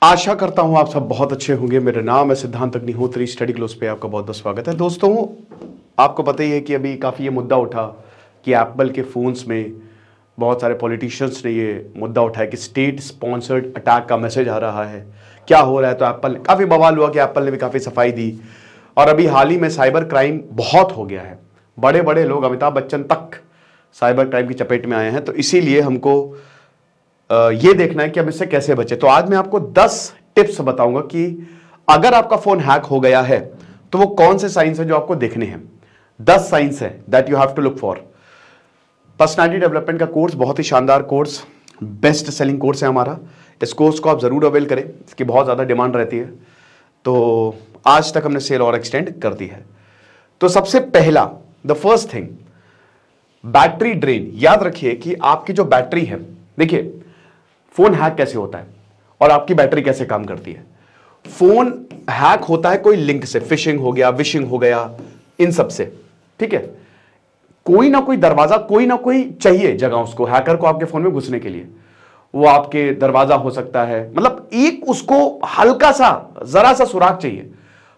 आशा करता हूं आप सब बहुत अच्छे होंगे। मेरा नाम है सिद्धांत अग्निहोत्री। स्टडी क्लोज पे आपका बहुत बहुत स्वागत है। दोस्तों, आपको पता ही है कि अभी काफ़ी ये मुद्दा उठा कि एप्पल के फ़ोन्स में बहुत सारे पॉलिटिशियंस ने ये मुद्दा उठाया कि स्टेट स्पॉन्सर्ड अटैक का मैसेज आ रहा है, क्या हो रहा है। तो एप्पल काफ़ी बवाल हुआ कि एप्पल ने भी काफ़ी सफाई दी। और अभी हाल ही में साइबर क्राइम बहुत हो गया है, बड़े बड़े लोग, अमिताभ बच्चन तक साइबर क्राइम की चपेट में आए हैं। तो इसीलिए हमको ये देखना है कि हम इससे कैसे बचे। तो आज मैं आपको 10 टिप्स बताऊंगा कि अगर आपका फोन हैक हो गया है तो वो कौन से साइंस है जो आपको देखने हैं। 10 साइंस है that you have to look for. Personality development का कोर्स, बहुत ही शानदार कोर्स, बेस्ट सेलिंग कोर्स है हमारा। इस कोर्स को आप जरूर अवेल करें, इसकी बहुत ज्यादा डिमांड रहती है। तो आज तक हमने सेल और एक्सटेंड कर दी है। तो सबसे पहला, the first thing, battery drain. याद रखिए कि आपकी जो बैटरी है, देखिए फोन हैक कैसे होता है और आपकी बैटरी कैसे काम करती है। फोन हैक होता है कोई लिंक से, फिशिंग हो गया, विशिंग हो गया, इन सब से, ठीक है। कोई ना कोई दरवाजा, कोई ना कोई चाहिए जगह उसको, हैकर को आपके फोन में घुसने के लिए। वो आपके दरवाजा हो सकता है, मतलब एक उसको हल्का सा, जरा सा सुराग चाहिए।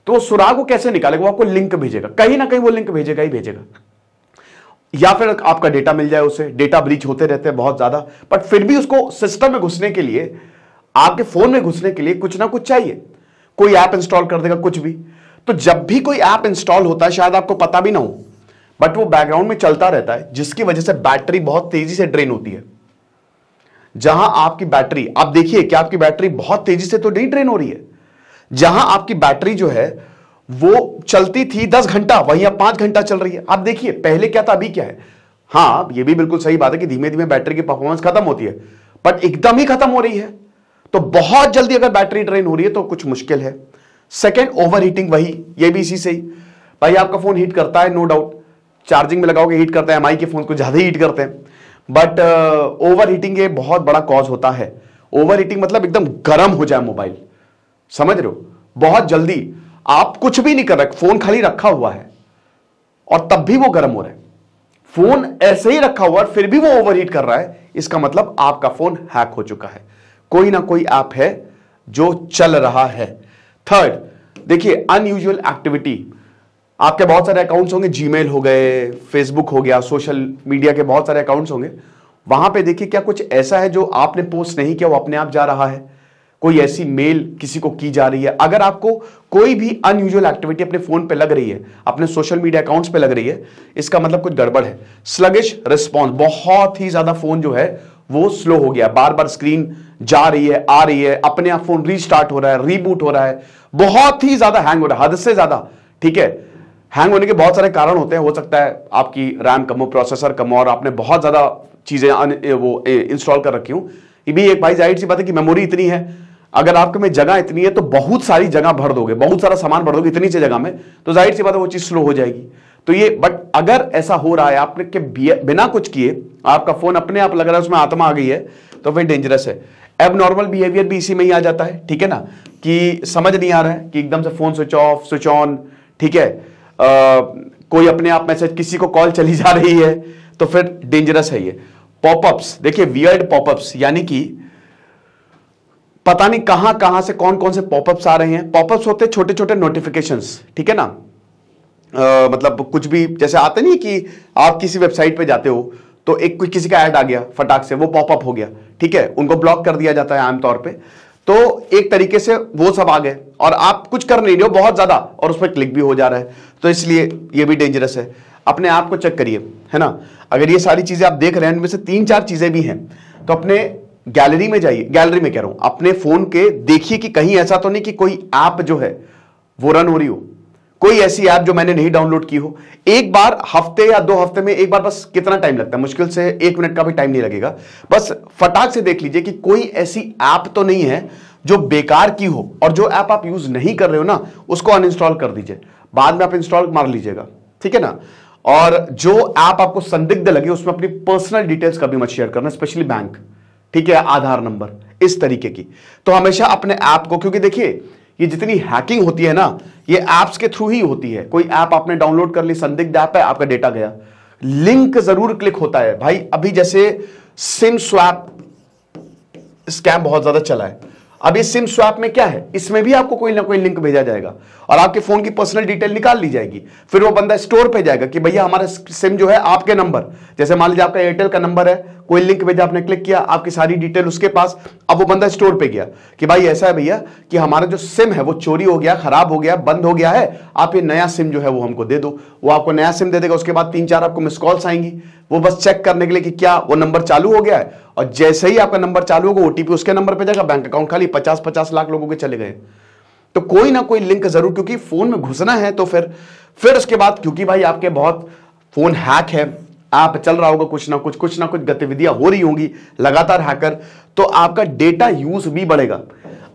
तो वो सुराग को कैसे निकालेगा? वो आपको लिंक भेजेगा, कहीं ना कहीं वो लिंक भेजेगा ही भेजेगा। या फिर आपका डेटा मिल जाए उसे। डेटा ब्रीच होते रहते हैं बहुत ज्यादा, बट फिर भी उसको सिस्टम में घुसने के लिए, आपके फोन में घुसने के लिए कुछ ना कुछ चाहिए। कोई ऐप इंस्टॉल कर देगा, कुछ भी। तो जब भी कोई ऐप इंस्टॉल होता है, शायद आपको पता भी ना हो, बट वो बैकग्राउंड में चलता रहता है, जिसकी वजह से बैटरी बहुत तेजी से ड्रेन होती है। जहां आपकी बैटरी, आप देखिए कि आपकी बैटरी बहुत तेजी से तो नहीं ड्रेन हो रही है। जहां आपकी बैटरी जो है वो चलती थी 10 घंटा, वहीं अब 5 घंटा चल रही है। आप देखिए पहले क्या था, अभी क्या है। हाँ, ये भी बिल्कुल सही बात है कि धीमे धीमे बैटरी की परफॉर्मेंस खत्म होती है, बट एकदम ही खत्म हो रही है। तो बहुत जल्दी अगर बैटरी ड्रेन हो रही है तो कुछ मुश्किल है। Second, over heating. वही, ये भी इसी से ही। भाई आपका फोन हीट करता है, नो डाउट, चार्जिंग में लगाओगे हीट करता है। एमआई के फोन को ज्यादा हीट करते हैं, बट ओवर हीटिंग ये बहुत बड़ा कॉज होता है। ओवर हीटिंग मतलब एकदम गर्म हो जाए मोबाइल, समझ रहे हो, बहुत जल्दी। आप कुछ भी नहीं कर रहे, फोन खाली रखा हुआ है और तब भी वो गर्म हो रहा है। फोन ऐसे ही रखा हुआ है फिर भी वो ओवरहीट कर रहा है, इसका मतलब आपका फोन हैक हो चुका है। कोई ना कोई ऐप है जो चल रहा है। थर्ड, देखिए अनयूजुअल एक्टिविटी। आपके बहुत सारे अकाउंट्स होंगे, जीमेल हो गए, फेसबुक हो गया, सोशल मीडिया के बहुत सारे अकाउंट्स होंगे। वहां पे देखिए क्या कुछ ऐसा है जो आपने पोस्ट नहीं किया, वो अपने आप जा रहा है। कोई ऐसी मेल किसी को की जा रही है। अगर आपको कोई भी अनयूजुअल एक्टिविटी अपने फोन पे लग रही है, अपने सोशल मीडिया अकाउंट्स पे लग रही है, इसका मतलब कुछ गड़बड़ है। स्लगिश रिस्पॉन्स, बहुत ही ज्यादा फोन जो है वो स्लो हो गया, बार बार स्क्रीन जा रही है, आ रही है, अपने आप फोन रीस्टार्ट हो रहा है, रीबूट हो रहा है, बहुत ही ज्यादा हैंग हो रहा है, हद से ज्यादा, ठीक है। हैंग होने के बहुत सारे कारण होते हैं। हो सकता है आपकी रैम कम हो, प्रोसेसर कम हो, और आपने बहुत ज्यादा चीजें वो इंस्टॉल कर रखी हूं। ये भी एक भाई जाहिर सी बात है कि मेमोरी इतनी है, अगर आपके में जगह इतनी है तो बहुत सारी जगह भर दोगे, बहुत सारा सामान भर दोगे इतनी सी जगह में, तो जाहिर सी बात है वो चीज स्लो हो जाएगी। तो ये, बट अगर ऐसा हो रहा है आपने के बिना कुछ किए आपका फोन अपने आप लग रहा है उसमें आत्मा आ गई है, तो फिर डेंजरस है। एबनॉर्मल बिहेवियर भी इसी में ही आ जाता है, ठीक है ना, कि समझ नहीं आ रहा है कि एकदम से phone switch off, switch on, ठीक है। कोई अपने आप मैसेज, किसी को कॉल चली जा रही है, तो फिर डेंजरस है ये। पॉपअप्स, देखिए वियर्ड पॉपअप्स, यानी कि पता नहीं कहां कहां से कौन कौन से पॉपअप्स आ रहे हैं। पॉपअप्स होते हैं छोटे छोटे नोटिफिकेशंस, ठीक है ना। मतलब कुछ भी जैसे आते नहीं कि आप किसी वेबसाइट पे जाते हो तो एक कोई किसी का ऐड आ गया, फटाक से वो पॉपअप हो गया, ठीक है, उनको ब्लॉक कर दिया जाता है आमतौर पे। तो एक तरीके से वो सब आ गए और आप कुछ कर नहीं रहे हो बहुत ज्यादा, और उस पर क्लिक भी हो जा रहा है, तो इसलिए ये भी डेंजरस है। अपने आप को चेक करिए, है ना। अगर ये सारी चीजें आप देख रहे हैं, इनमें से 3-4 चीजें भी हैं, तो अपने गैलरी में जाइए, गैलरी में कह रहा हूं, अपने फोन के देखिए कि कहीं ऐसा तो नहीं कि कोई ऐप जो है वो रन हो रही हो, कोई ऐसी ऐप जो मैंने नहीं डाउनलोड की हो। एक बार हफ्ते या 2 हफ्ते में एक बार, बस कितना टाइम लगता है, मुश्किल से 1 मिनट का भी टाइम नहीं लगेगा। बस फटाक से देख लीजिए कि कोई ऐसी ऐप तो नहीं है जो बेकार की हो, और जो ऐप आप यूज नहीं कर रहे हो ना, उसको अनइंस्टॉल कर दीजिए, बाद में आप इंस्टॉल मार लीजिएगा, ठीक है ना। और जो ऐप आपको संदिग्ध लगे उसमें अपनी पर्सनल डिटेल्स कभी मत शेयर करना, स्पेशली बैंक, ठीक है, आधार नंबर, इस तरीके की। तो हमेशा अपने ऐप को, क्योंकि देखिए ये जितनी हैकिंग होती है ना, ये ऐप्स के थ्रू ही होती है। कोई ऐप आपने डाउनलोड कर ली, संदिग्ध ऐप है, आपका डेटा गया, लिंक जरूर क्लिक होता है भाई। अभी जैसे सिम स्वैप स्कैम बहुत ज्यादा चला है, अब इस सिम स्वैप में क्या है, इसमें भी आपको कोई ना कोई लिंक भेजा जाएगा और आपके फोन की पर्सनल डिटेल निकाल ली जाएगी। फिर वो बंदा स्टोर पे जाएगा कि भैया हमारा सिम जो है आपके नंबर, जैसे मान लीजिए आपका एयरटेल का नंबर है, कोई लिंक भेजा, आपने क्लिक किया, आपकी सारी डिटेल उसके पास। अब वो बंदा स्टोर पे गया कि भाई ऐसा है भैया कि हमारा जो सिम है वो चोरी हो गया, खराब हो गया, बंद हो गया है, आप ये नया सिम जो है वो हमको दे दो। वो आपको नया सिम दे देगा। उसके बाद 3-4 आपको मिस कॉल्स आएंगी, वो बस चेक करने के लिए कि क्या वो नंबर चालू हो गया है। और जैसे ही आपका नंबर चालू होगा, ओटीपी उसके नंबर पे जाएगा, बैंक अकाउंट खाली। 50-50 लाख लोगों के चले गए। तो कोई ना कोई लिंक जरूर, क्योंकि फोन में घुसना है तो फिर उसके बाद, क्योंकि भाई आपके बहुत फोन हैक है, ऐप चल रहा होगा, कुछ ना कुछ गतिविधियां हो रही होंगी लगातार हैकर, तो आपका डेटा यूज भी बढ़ेगा।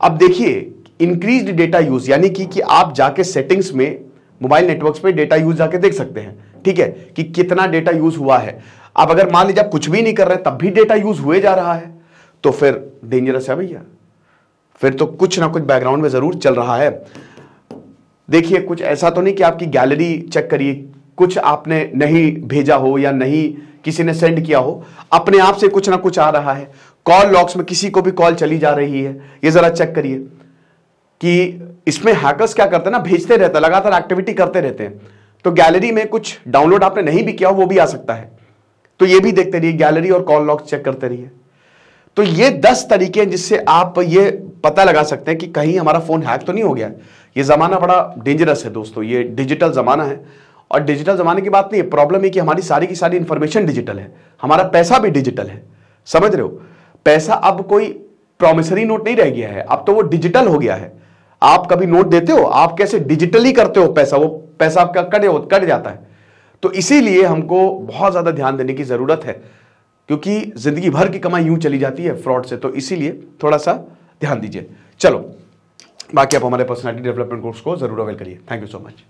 अब देखिए, इंक्रीज्ड डेटा यूज यानी कि आप जाके सेटिंग्स में मोबाइल नेटवर्क्स पे डेटा यूज जाके देख सकते हैं, ठीक है, कि कितना डेटा यूज हुआ है। अब अगर मान लीजिए आप कुछ भी नहीं कर रहे तब भी डेटा यूज हुए जा रहा है, तो फिर डेंजरस है भैया, फिर तो कुछ ना कुछ बैकग्राउंड में जरूर चल रहा है। देखिए, कुछ ऐसा तो नहीं कि आपकी गैलरी चेक करिए, कुछ आपने नहीं भेजा हो या नहीं किसी ने सेंड किया हो, अपने आप से कुछ ना कुछ आ रहा है। कॉल लॉग्स में किसी को भी कॉल चली जा रही है, ये जरा चेक करिए कि इसमें हैकर्स क्या करते हैं ना, भेजते रहते हैं, लगातार एक्टिविटी करते रहते हैं। तो गैलरी में कुछ डाउनलोड आपने नहीं भी किया हो वो भी आ सकता है, तो ये भी देखते रहिए, गैलरी और कॉल लॉग्स चेक करते रहिए। तो ये 10 तरीके हैं जिससे आप ये पता लगा सकते हैं कि कहीं हमारा फोन हैक तो नहीं हो गया है। ये जमाना बड़ा डेंजरस है दोस्तों, ये डिजिटल जमाना है। और डिजिटल जमाने की बात नहीं है, प्रॉब्लम है कि हमारी सारी की सारी इंफॉर्मेशन डिजिटल है, हमारा पैसा भी डिजिटल है, समझ रहे हो। पैसा अब कोई प्रॉमिसरी नोट नहीं रह गया है, अब तो वो डिजिटल हो गया है। आप कभी नोट देते हो, आप कैसे डिजिटली करते हो पैसा, वो पैसा आपका कट जाता है। तो इसीलिए हमको बहुत ज्यादा ध्यान देने की जरूरत है, क्योंकि जिंदगी भर की कमाई यूं चली जाती है फ्रॉड से। तो इसीलिए थोड़ा सा ध्यान दीजिए। चलो, बाकी आप हमारे पर्सनालिटी डेवलपमेंट कोर्स को जरूर अवेल करिए। Thank you so much.